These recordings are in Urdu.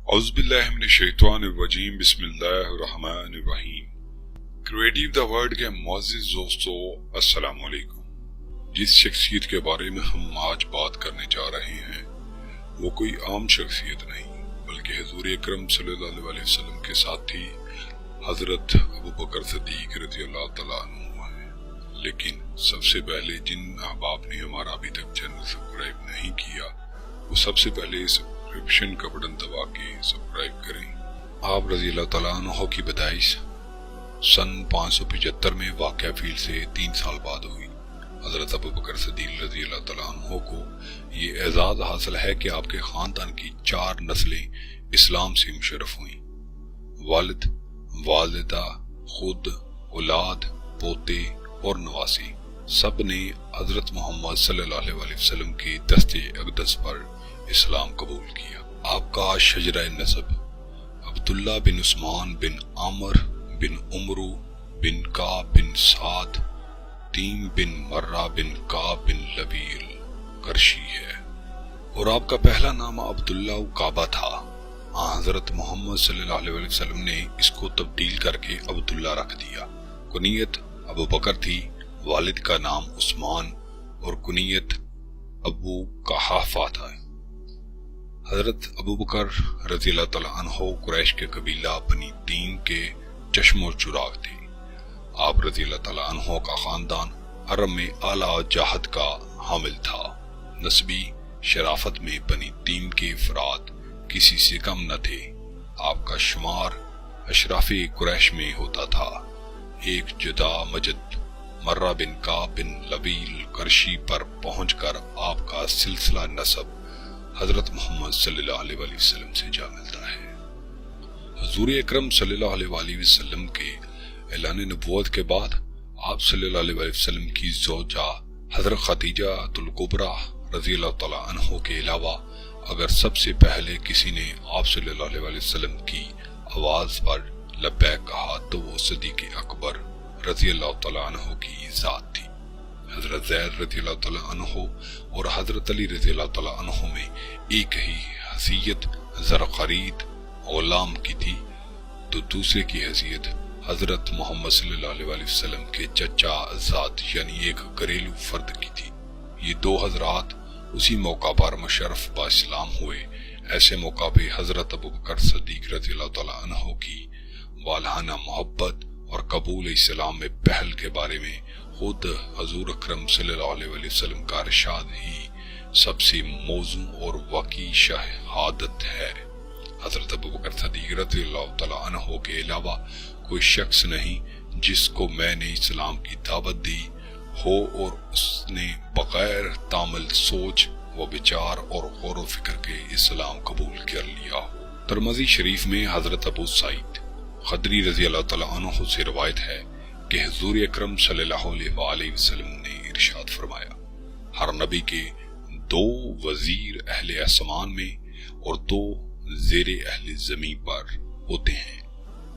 اعوذ باللہ من الشیطان الرجیم، بسم اللہ الرحمن الرحیم۔ کریٹیو دا ورلڈ کے معزز دوستو، السلام علیکم۔ جس شخصیت کے بارے میں ہم آج بات کرنے جا رہے ہیں وہ کوئی عام شخصیت نہیں بلکہ حضور اکرم صلی اللہ علیہ وسلم کے ساتھی حضرت ابوبکر صدیق رضی اللہ تعالیٰ عنہ ہیں۔ لیکن سب سے پہلے جن احباب نے ہمارا ابھی تک چینل سبسکرائب نہیں کیا وہ سب سے پہلے سبسکرپشن کا بٹن دبا کے سبسکرائب کریں۔ آپ رضی اللہ تعالیٰ عنہ کی پیدائش سن 575 میں واقعہ فیل سے 3 سال بعد ہوئی۔ حضرت ابوبکر صدیق رضی اللہ تعالیٰ عنہ کو یہ اعزاز حاصل ہے کہ آپ کے خاندان کی 4 نسلیں اسلام سے مشرف ہوئیں۔ والد، والدہ، خود، اولاد، پوتے اور نواسی سب نے حضرت محمد صلی اللہ علیہ وسلم کے دست اقدس پر اسلام قبول کیا۔ آپ کا شجرہ نسب عبداللہ بن عثمان بن عامر بن عمرو بن کعب بن سعد تیم بن مرہ بن کعب بن لبیل قرشی ہے، اور آپ کا پہلا نام عبداللہ کعبہ تھا۔ حضرت محمد صلی اللہ علیہ وسلم نے اس کو تبدیل کر کے عبداللہ رکھ دیا۔ کنیت ابو بکر تھی، والد کا نام عثمان اور کنیت ابو قحافہ تھا۔ حضرت ابو بکر رضی اللہ تعالیٰ عنہ قریش کے قبیلہ بنی تیم کے چشم و چراغ تھے۔ آپ رضی اللہ تعالیٰ عنہ کا خاندان حرم میں اعلیٰ جاہت کا حامل تھا۔ نسبی شرافت میں بنی تیم کے افراد کسی سے کم نہ تھے۔ آپ کا شمار اشراف قریش میں ہوتا تھا۔ ایک جدا مجد مرہ بن کعب بن لبیل قرشی پر پہنچ کر آپ کا سلسلہ نسب حضرت محمد صلی اللہ علیہ وسلم سے جا ملتا ہے۔ حضور اکرم صلی اللہ علیہ وسلم کے اعلان نبوت کے بعد آپ صلی اللہ علیہ وسلم کی زوجہ حضرت خدیجہ الکبریٰ رضی اللہ تعالیٰ عنہ کے علاوہ اگر سب سے پہلے کسی نے آپ صلی اللہ علیہ وسلم کی آواز پر لبیک کہا تو وہ صدیق اکبر رضی اللہ تعالیٰ عنہ کی ذات تھی۔ حضرت زید رضی اللہ تعالیٰ عنہ اور حضرت علی رضی اللہ تعالیٰ عنہ میں ایک ہی حیثیت زرخرید غلام کی تھی تو دوسرے کی حیثیت حضرت محمد صلی اللہ علیہ وسلم کے چچا ذات یعنی ایک گھریلو فرد کی تھی۔ یہ 2 حضرات اسی موقع پر مشرف با اسلام ہوئے۔ ایسے موقع پہ حضرت ابوبکر صدیق رضی اللہ تعالیٰ عنہ کی والہانہ محبت اور قبول اسلام میں پہل کے بارے میں خود حضور اکرم صلی اللہ علیہ وسلم کا ارشاد ہی سب سے موزوں اور واقعی شہادت ہے۔ حضرت ابوبکر صدیق رضی اللہ تعالیٰ عنہ کے علاوہ کوئی شخص نہیں جس کو میں نے اسلام کی دعوت دی ہو اور اس نے بغیر تعمل سوچ و بچار اور غور و فکر کے اسلام قبول کر لیا ہو۔ ترمذی شریف میں حضرت ابو سعید خدری رضی اللہ تعالیٰ عنہ سے روایت ہے کہ حضور اکرم صلی اللہ علیہ وسلم نے ارشاد فرمایا، ہر نبی کے 2 وزیر اہل آسمان میں اور 2 زیر اہل زمین پر ہوتے ہیں۔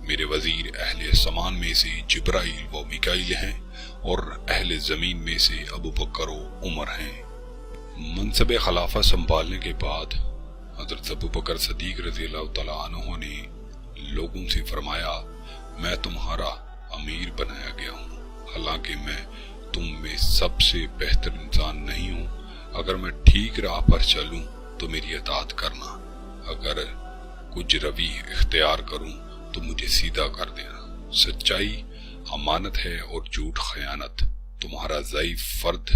میرے وزیر اہل آسمان میں سے جبرائیل و میکائیل ہیں اور اہل زمین میں سے ابو بکر و عمر ہیں۔ منصب خلافہ سنبھالنے کے بعد حضرت ابو بکر صدیق رضی اللہ تعالیٰ عنہ نے لوگوں سے فرمایا، میں تمہارا امیر بنایا گیا ہوں، حالانکہ میں تم میں سب سے بہتر انسان نہیں ہوں۔ اگر میں ٹھیک راہ پر چلوں تو میری اطاعت کرنا، اگر کچھ روی اختیار کروں تو مجھے سیدھا کر دینا۔ سچائی امانت ہے اور جھوٹ خیانت۔ تمہارا ضعیف فرد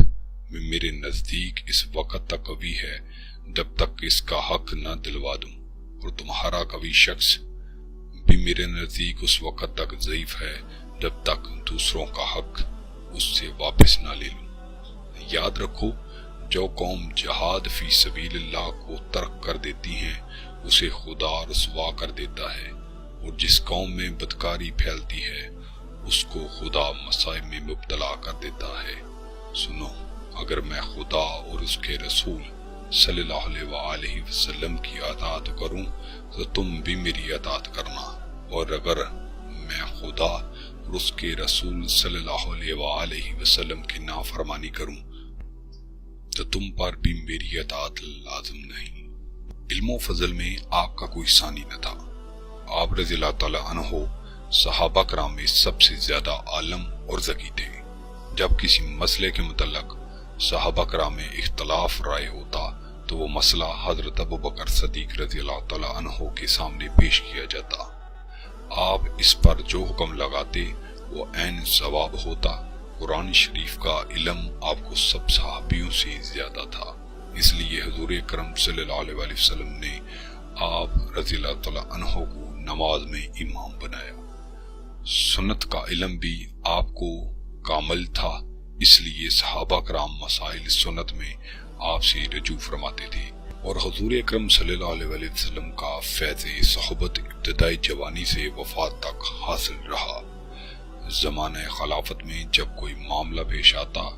میرے نزدیک اس وقت تک قوی ہے جب تک اس کا حق نہ دلوا دوں، اور تمہارا قوی شخص بھی میرے نزدیک اس وقت تک ضعیف ہے جب تک دوسروں کا حق اس سے واپس نہ لے لوں۔ یاد رکھو، جو قوم جہاد فی سبیل اللہ کو ترک کر دیتی ہیں اسے خدا رسوا کر دیتا ہے، اور جس قوم میں بدکاری پھیلتی ہے اس کو خدا مصائب میں مبتلا کر دیتا ہے۔ سنو، اگر میں خدا اور اس کے رسول صلی اللہ علیہ وسلم کی اطاعت کروں تو تم بھی میری اطاعت کرنا، اور اگر میں خدا اور اس کے رسول صلی اللہ علیہ وسلم کی نافرمانی کروں تو تم پر بھی میری اطاعت لازم نہیں۔ علم و فضل میں آپ کا کوئی ثانی نہ تھا۔ آپ رضی اللہ تعالی عنہ صحابہ کرام میں سب سے زیادہ عالم اور ذکی تھے۔ جب کسی مسئلے کے متعلق صحابہ کرام میں اختلاف رائے ہوتا تو وہ مسئلہ حضرت ابو بکر صدیق رضی اللہ تعالی عنہ کے سامنے پیش کیا جاتا۔ آپ اس پر جو حکم لگاتے وہ عین ثواب ہوتا۔ قرآن شریف کا علم آپ کو سب صحابیوں سے زیادہ تھا، اس لیے حضور اکرم صلی اللہ علیہ وسلم نے آپ رضی اللہ تعالی عنہ کو نماز میں امام بنایا۔ سنت کا علم بھی آپ کو کامل تھا، اس لیے صحابہ کرام مسائل سنت میں آپ سے رجوع فرماتے تھے، اور حضور اکرم صلی اللہ علیہ وسلم کا فیض صحبت ابتدائی جوانی سے وفات تک حاصل رہا۔ زمانہ خلافت میں جب کوئی معاملہ پیش آتا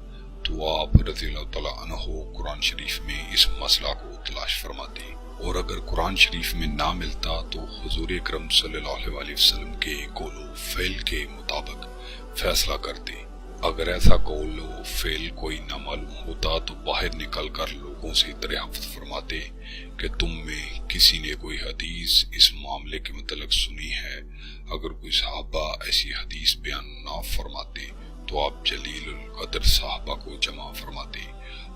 تو آپ رضی اللہ تعالیٰ عنہ قرآن شریف میں اس مسئلہ کو تلاش فرماتے، اور اگر قرآن شریف میں نہ ملتا تو حضور اکرم صلی اللہ علیہ وسلم کے قول و فعل کے مطابق فیصلہ کرتے۔ اگر ایسا قول و فعل کوئی نہ معلوم ہوتا تو باہر نکل کر لوگوں سے دریافت فرماتے کہ تم میں کسی نے کوئی حدیث اس معاملے کے متعلق سنی ہے۔ اگر کوئی صحابہ ایسی حدیث بیان نہ فرماتے تو آپ جلیل القدر صحابہ کو جمع فرماتے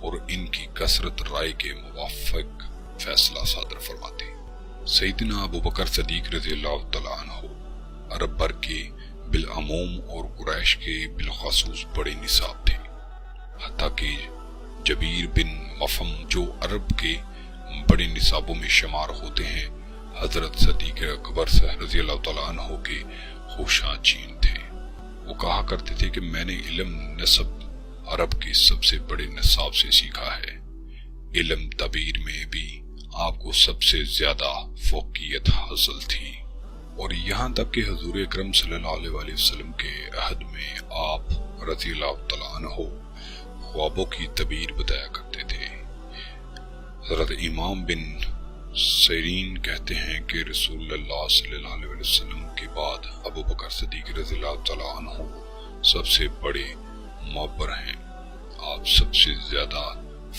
اور ان کی کثرت رائے کے موافق فیصلہ صادر فرماتے۔ سیدنا ابو بکر صدیق رضی اللہ تعالیٰ عنہ عرب بر کے بالعموم اور قریش کے بالخصوص بڑے نصاب تھے، حتیٰ کہ جبیر بن مفہم جو عرب کے بڑے نصابوں میں شمار ہوتے ہیں، حضرت صدیق اکبر رضی اللہ تعالیٰ عنہ کے خوشاں چین تھے۔ وہ کہا کرتے تھے کہ میں نے علم نسب عرب کے سب سے بڑے نصاب سے سیکھا ہے۔ علم تعبیر میں بھی آپ کو سب سے زیادہ فوقیت حاصل تھی، اور یہاں تک کہ حضور اکرم صلی اللہ علیہ وسلم کے عہد میں آپ رضی اللہ تعالیٰ عنہ خوابوں کی تعبیر بتایا کرتے تھے۔ حضرت امام بن سیرین کہتے ہیں کہ رسول اللہ صلی اللہ علیہ وسلم کے بعد ابو بکر صدیق رضی اللہ تعالیٰ عنہ سب سے بڑے معبر ہیں۔ آپ سب سے زیادہ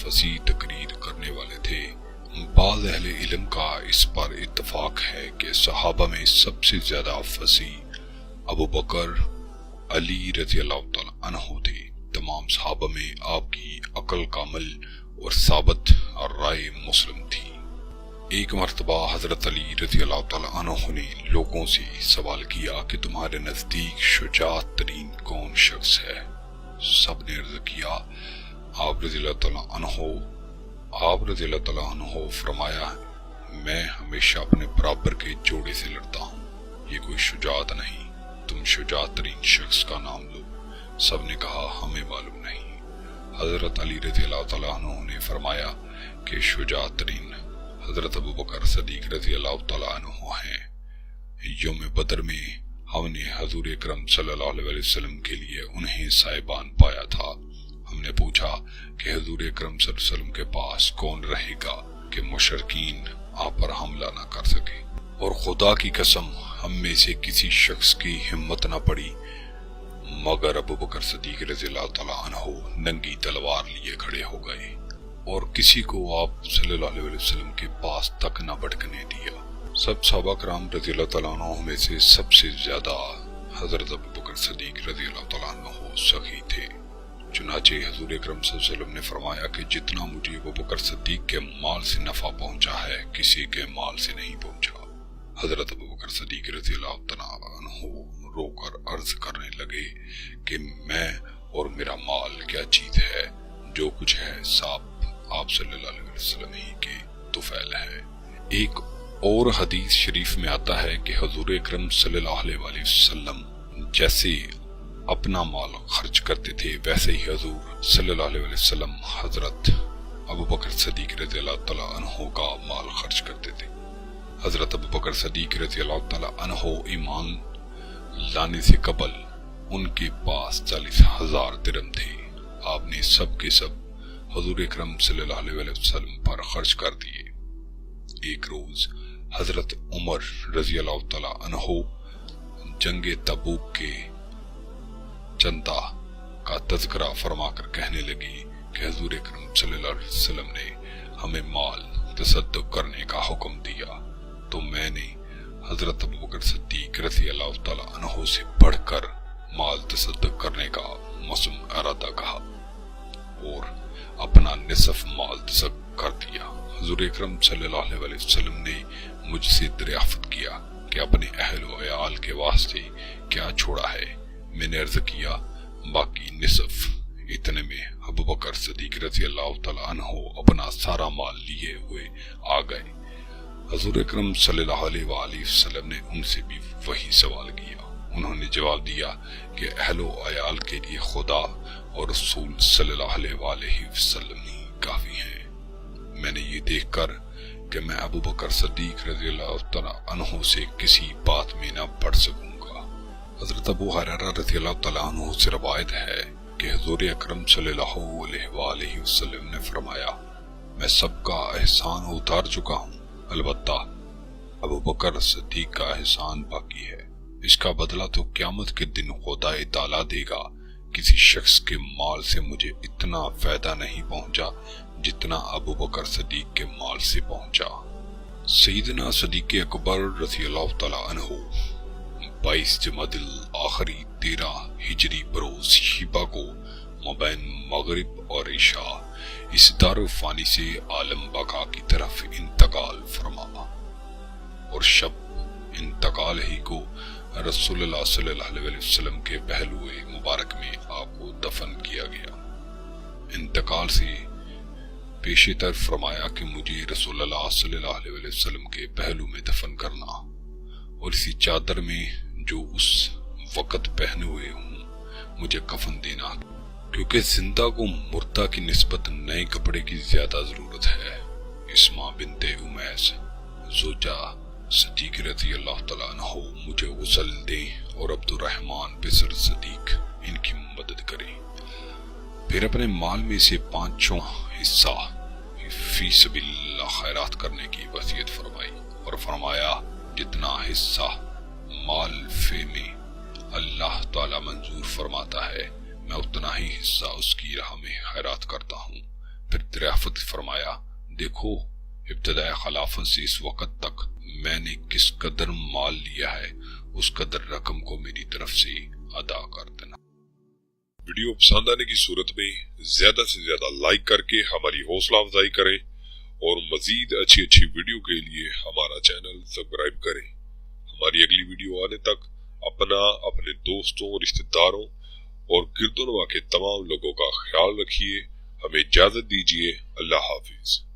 فصیح تقریر کرنے والے تھے۔ بعض اہل علم کا اس پر اتفاق ہے کہ صحابہ میں سب سے زیادہ فصیح ابو بکر علی رضی اللہ تعالیٰ عنہ تھے۔ تمام صحابہ میں آپ کی عقل کامل اور ثابت رائے مسلم تھی۔ ایک مرتبہ حضرت علی رضی اللہ تعالیٰ عنہ نے لوگوں سے سوال کیا کہ تمہارے نزدیک شجاع ترین کون شخص ہے؟ سب نے عرض کیا آپ رضی اللہ تعالیٰ عنہ فرمایا میں ہمیشہ اپنے برابر کے جوڑے سے لڑتا ہوں، یہ کوئی شجاعت نہیں، تم شجاع ترین شخص کا نام لو۔ سب نے کہا ہمیں معلوم نہیں۔ حضرت علی رضی اللہ تعالیٰ عنہ نے فرمایا کہ شجاع ترین حضرت ابو بکر صدیق رضی اللہ تعالیٰ عنہ ہیں۔ یوم بدر میں ہم نے حضور اکرم صلی اللہ علیہ وسلم کے لیے انہیں سائبان پایا تھا۔ ہم نے پوچھا کہ حضور اکرم صلی اللہ علیہ وسلم کے پاس کون رہے گا کہ مشرکین آپ پر حملہ نہ کر سکے، اور خدا کی قسم ہم میں سے کسی شخص کی ہمت نہ پڑی مگر ابو بکر صدیق رضی اللہ تعالیٰ عنہ ننگی تلوار لیے کھڑے ہو گئے، اور کسی کو آپ صلی اللہ علیہ وسلم کے پاس تک نہ بھٹکنے دیا۔ سب صحابہ کرام رضی اللہ تعالیٰ عنہ میں سے سب سے زیادہ حضرت ابو بکر صدیق رضی اللہ تعالیٰ عنہ سخی تھے۔ چنانچہ حضور اکرم صلی اللہ علیہ وسلم نے فرمایا کہ جتنا مجھے ابو بکر صدیق کے مال سے نفع پہنچا ہے کسی کے مال سے نہیں پہنچا۔ حضرت ابو بکر صدیق رضی اللہ تعالیٰ عنہ رو کر عرض کرنے لگے کہ میں اور میرا مال کیا چیز ہے، جو کچھ ہے سب آپ صلی اللہ علیہ وسلم ہی کے طفیل ہے۔ ایک اور حدیث شریف میں آتا ہے کہ حضور اکرم صلی اللہ علیہ وسلم جیسے اپنا مال خرچ کرتے تھے ویسے ہی حضور صلی اللہ علیہ وسلم حضرت ابو بکر صدیق رضی اللہ تعالیٰ عنہ کا مال خرچ کرتے تھے۔ حضرت ابو بکر صدیق رضی اللہ تعالیٰ عنہ ایمان لانے سے قبل ان کے پاس 40,000 درہم تھے۔ آپ نے سب کے سب حضور اکرم صلی اللہ علیہ وسلم پر خرچ کر دیے۔ ایک روز حضرت عمر رضی اللہ تعالیٰ عنہ جنگ تبوک کے چندہ کا تذکرہ فرما کر کہنے لگے کہ حضور اکرم صلی اللہ علیہ وسلم نے ہمیں مال تصدق کرنے کا حکم دیا تو میں نے حضرت ابو بکر صدیق رضی اللہ تعالی عنہ سے بڑھ کر مال تصدق کرنے کا مسم ارادہ کہا اور اپنا نصف مال تصدق کر دیا۔ حضور اکرم صلی اللہ علیہ وسلم نے مجھ سے دریافت کیا کہ اپنے اہل و عیال کے واسطے کیا چھوڑا ہے۔ میں نے عرض کیا باقی نصف۔ اتنے میں ابو بکر صدیق رضی اللہ تعالی عنہ اپنا سارا مال لیے ہوئے آ گئے۔ حضور اکرم صلی اللہ علیہ وآلہ وسلم نے ان سے بھی وہی سوال کیا۔ انہوں نے جواب دیا کہ اہل و عیال کے لیے خدا اور رسول صلی اللہ علیہ وآلہ وسلم ہی کافی ہیں۔ میں نے یہ دیکھ کر کہ میں ابو بکر صدیق رضی اللہ تعالی عنہ سے کسی بات میں نہ بڑھ سکوں گا۔ حضرت ابو حریرہ رضی اللہ تعالی عنہ سے روایت ہے کہ حضور اکرم صلی اللہ علیہ وآلہ وسلم نے فرمایا میں سب کا احسان اتار چکا ہوں، البتہ ابو بکر صدیق کا احسان باقی ہے۔ اس کا بدلہ تو قیامت کے دن خدا تعالیٰ دے گا۔ کسی شخص کے مال سے مجھے اتنا فائدہ نہیں پہنچا جتنا ابو بکر صدیق کے مال سے پہنچا۔ سیدنا صدیق اکبر رضی اللہ تعالی عنہ 22 جمادی الاخری 13 ہجری بروز شیبہ کو مابین مغرب اور عشاء اس دار فانی سے عالم بقا کی طرف انتقال فرما اور شب انتقال ہی کو رسول اللہ صلی اللہ علیہ وسلم کے پہلو مبارک میں آپ کو دفن کیا گیا۔ انتقال سے پیش تر فرمایا کہ مجھے رسول اللہ صلی اللہ علیہ وسلم کے پہلو میں دفن کرنا اور اسی چادر میں جو اس وقت پہنے ہوئے ہوں مجھے کفن دینا، کیونکہ زندہ کو مردہ کی نسبت نئے کپڑے کی زیادہ ضرورت ہے۔ اسما بنت امیس زوجہ صدیق رضی اللہ تعالیٰ عنہ مجھے غسل دیں اور عبد الرحمن بسر صدیق ان کی مدد کریں۔ پھر اپنے مال میں سے 5واں حصہ فی سبیل اللہ خیرات کرنے کی وصیت فرمائی اور فرمایا جتنا حصہ مال فے میں اللہ تعالیٰ منظور فرماتا ہے میں اتنا ہی حصہ اس کی راہ میں خیرات کرتا ہوں۔ پھر دریافت فرمایا دیکھو ابتداء خلافت سے اس وقت تک میں نے کس قدر مال لیا ہے، اس قدر رقم کو میری طرف سے ادا کر دینا۔ ویڈیو پسند آنے کی صورت میں زیادہ سے زیادہ لائک کر کے ہماری حوصلہ افزائی کریں اور مزید اچھی ویڈیو کے لیے ہمارا چینل سبسکرائب کریں۔ ہماری اگلی ویڈیو آنے تک اپنا، اپنے دوستوں، رشتہ داروں اور گرد و نواح کے تمام لوگوں کا خیال رکھیے۔ ہمیں اجازت دیجیے۔ اللہ حافظ۔